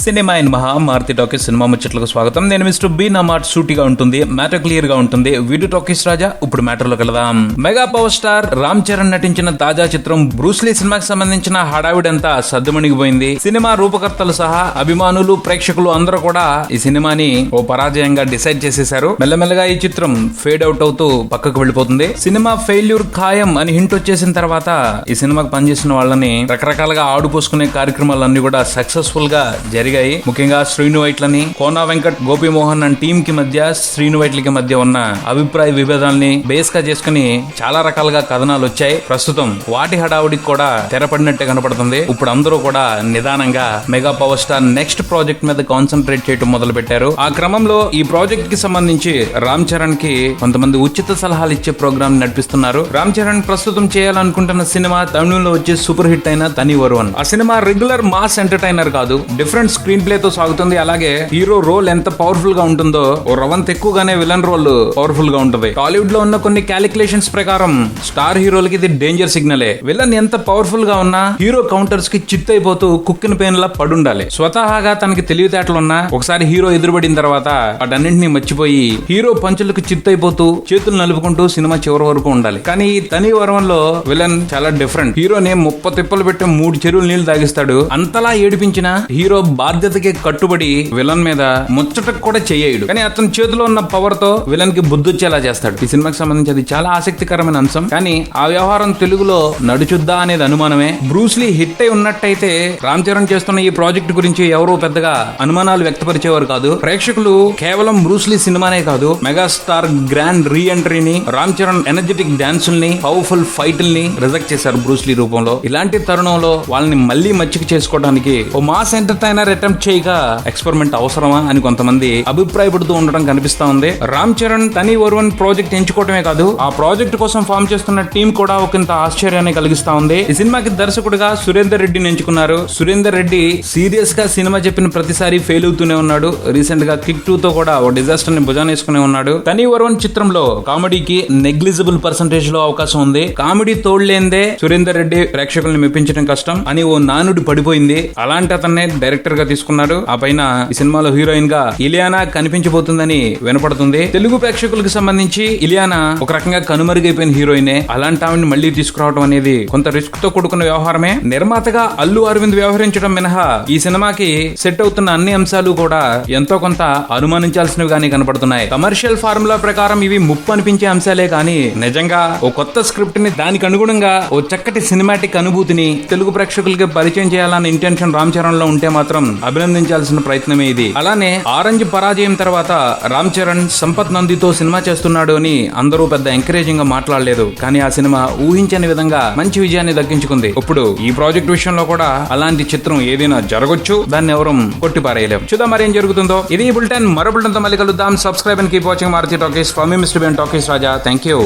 Cinema in మహా Maruti talkies cinema ముచ్చట్లకు స్వాగతం. నేను మిస్టర్ బి. నా మాట సూటిగా ఉంటుంది, మ్యాటర్ క్లియర్ గా ఉంటుంది. వీడియో టాకీస్ రాజా. ఇప్పుడు మ్యాటర్ లోకి వెళదాం. Mega power star Ram Charan నటించిన తాజా చిత్రం బ్రూస్లీ సినిమాకి సంబంధించిన హడావిడంతా సద్దుమణిగిపోయింది. సినిమా రూపకర్తలు సహా అభిమానులు, ప్రేక్షకులు అందరూ కూడా ఈ సినిమాని ఓ పరాజయంగా డిసైడ్ చేసేశారు. మెల్లమెల్లగా ఈ చిత్రం ఫేడ్ అవుట్ అవుతూ పక్కకు వెళ్ళిపోతుంది. సినిమా ఫెయిల్యూర్ ఖాయం అని హింట్ వచ్చేసిన తర్వాత ఈ సినిమాకి పనిచేసిన వాళ్ళని రకరకాలుగా ఆడుపోసుకునే కార్యక్రమాలన్నీ కూడా సక్సెస్ఫుల్ గా జరిగాయి. ముఖ్యంగా శ్రీను వైట్లని, కోనా వెంకట్, గోపీమోహన్ అండ్ టీమ్ కి మధ్య, శ్రీను వైట్లకి మధ్య ఉన్న అభిప్రాయ విభేదాల్ని బేస్ గా చేసుకుని చాలా రకాలుగా కథనాలు వచ్చాయి. ప్రస్తుతం వాటి హడావుడికి కూడా తెరపడినట్టే కనపడుతుంది. ఇప్పుడు అందరూ కూడా నిదానంగా mega power star next project మీద కాన్సన్ట్రేట్ చేయడం మొదలు పెట్టారు. ఆ క్రమంలో ఈ ప్రాజెక్ట్ కి సంబంధించి రామ్ చరణ్ కి కొంతమంది ఉచిత సలహాలు ఇచ్చే ప్రోగ్రామ్ నడిపిస్తున్నారు. రామ్ చరణ్ ప్రస్తుతం చేయాలనుకుంటున్న సినిమా తమిళంలో వచ్చే సూపర్ హిట్ అయిన తని ఒరువన్. ఆ సినిమా రెగ్యులర్ మాస్ ఎంటర్టైనర్ కాదు, డిఫరెంట్ స్క్రీన్ ప్లే తో సాగుతుంది. అలాగే హీరో రోల్ ఎంత పవర్ఫుల్ గా ఉంటుందో ఓ రవంత్ ఎక్కువగానే విలన్ రోల్ పవర్ఫుల్ గా ఉంటుంది. టాలీవుడ్ లో ఉన్న కొన్ని క్యాలిక్యులేషన్స్ ప్రకారం స్టార్ హీరోలకి ఇది డేంజర్ సిగ్నలే. విలన్ ఎంత పవర్ఫుల్ గా ఉన్నా హీరో కౌంటర్స్ కి చిత్తైపోతూ కుక్కిన పేన్ లా పడుండాలి. స్వతహాగా తనకి తెలివితేటలున్నా ఒకసారి హీరో ఎదురుపడిన తర్వాత వాటన్నింటినీ మర్చిపోయి హీరో పంచులకు చిత్తైపోతూ చేతులు నలుపుకుంటూ సినిమా చివరి వరకు ఉండాలి. కానీ ఈ తని వరవన్లో విలన్ చాలా డిఫరెంట్. హీరోని 30 తిప్పలు పెట్టి 3 చెరువులు నీళ్లు తాగిస్తాడు. అంతలా ఏడిపించిన హీరో బాధ్యతకి కట్టుబడి విలన్ మీద ముచ్చటకు కూడా చేయడు. కానీ అతని చేతిలో ఉన్న పవర్ తో విలన్ కి బుద్ధొచ్చేలా చేస్తాడు. ఈ సినిమాకి సంబంధించి అది చాలా ఆసక్తికరమైన అంశం. కానీ ఆ వ్యవహారం తెలుగులో నడుచుద్దా అనేది అనుమానమే. బ్రూస్లీ హిట్ అయి ఉన్నట్టయితే రామ్ చరణ్ చేస్తున్న ఈ ప్రాజెక్ట్ గురించి ఎవరూ పెద్దగా అనుమానాలు వ్యక్తపరిచేవారు కాదు. ప్రేక్షకులు కేవలం బ్రూస్లీ సినిమానే కాదు, మెగాస్టార్ గ్రాండ్ రీ ఎంట్రీని, రామ్ చరణ్ ఎనర్జెటిక్ డాన్సుల్ని, పవర్ఫుల్ ఫైట్ల్ని రిజెక్ట్ చేశారు బ్రూస్లీ రూపంలో. ఇలాంటి తరుణంలో వాళ్ళని మళ్ళీ మచ్చిక చేసుకోవడానికి ఓ మాస్ ఎంటర్టైనర్ అటెంప్ట్ చేయగా ఎక్స్పెరిమెంట్ అవసరమా అని కొంతమంది అభిప్రాయపడుతూ ఉండడం కనిపిస్తా ఉంది. రామ్ చరణ్ తని ఒరువన్ ప్రాజెక్ట్ ఎంచుకోవడమే కాదు, ఆ ప్రాజెక్ట్ కోసం ఫామ్ చేస్తున్న టీం కూడా ఒకంత ఆశ్చర్యాన్ని కలిగిస్తా ఉంది. ఈ సినిమాకి దర్శకుడిగా సురేందర్ రెడ్డిని ఎంచుకున్నారు. సురేందర్ రెడ్డి సీరియస్ గా సినిమా చెప్పిన ప్రతిసారి ఫెయిల్ అవుతూనే ఉన్నాడు. రీసెంట్ గా కిక్ 2 తో కూడా ఓ డిజాస్టర్ ని భుజానేసుకునే ఉన్నాడు. తని ఒరువన్ చిత్రంలో కామెడీకి నెగ్లిజిబుల్ పర్సంటేజ్ లో అవకాశం ఉంది. కామెడీ తోడ్లేందే సురేందర్ రెడ్డి ప్రేక్షకుల్ని మెప్పించడం కష్టం అని ఓ నానుడి పడిపోయింది. అలాంటి అతన్నే డైరెక్టర్ గా తీసుకున్నారు. ఆ పైన ఈ సినిమాలో హీరోయిన్ గా ఇలియానా కనిపించబోతుందని వినపడుతుంది. తెలుగు ప్రేక్షకులకు సంబంధించి ఇలియానా ఒక రకంగా కనుమరుగైపోయిన హీరోయినే. అలాంటి ఆవిడని మళ్లీ తీసుకురావడం అనేది కొంత రిస్క్ తో కూడుకున్న వ్యవహారమే. నిర్మాతగా అల్లు అరవింద్ వ్యవహరించడం మినహా ఈ సినిమాకి సెట్ అవుతున్న అన్ని అంశాలు కూడా ఎంతో కొంత అనుమానించాల్సినవి గానీ కనపడుతున్నాయి. కమర్షియల్ ఫార్ములా ప్రకారం ఇవి ముప్పు అనిపించే అంశాలే కానీ నిజంగా ఓ కొత్త స్క్రిప్ట్ ని, దానికి అనుగుణంగా ఓ చక్కటి సినిమాటిక్ అనుభూతిని తెలుగు ప్రేక్షకులకి పరిచయం చేయాలన్న ఇంటెన్షన్ రామ్ చరణ్ లో ఉంటే మాత్రం అభినందించాల్సిన ప్రయత్నమే ఇది. అలానే ఆరెంజ్ పరాజయం తర్వాత రామ్ చరణ్ సంపత్ నందితో సినిమా చేస్తున్నాడు అని అందరూ పెద్ద ఎంకరేజింగ్ గా మాట్లాడలేదు. కానీ ఆ సినిమా ఊహించని విధంగా మంచి విజయాన్ని దక్కించుకుంది. ఇప్పుడు ఈ ప్రాజెక్ట్ విషయంలో కూడా అలాంటి చిత్రం ఏదైనా జరగొచ్చు, దాన్ని ఎవరూ కొట్టిపారేయలేం. చూద్దాం మరి ఏం జరుగుతుందో. ఇది బులెటిన్. మరో బులెటిన్ తో మళ్ళీ కలుద్దాం. Subscribe and keep watching Maruthi Talkies. From మీ Mister B. Talkies Raja. Thank you.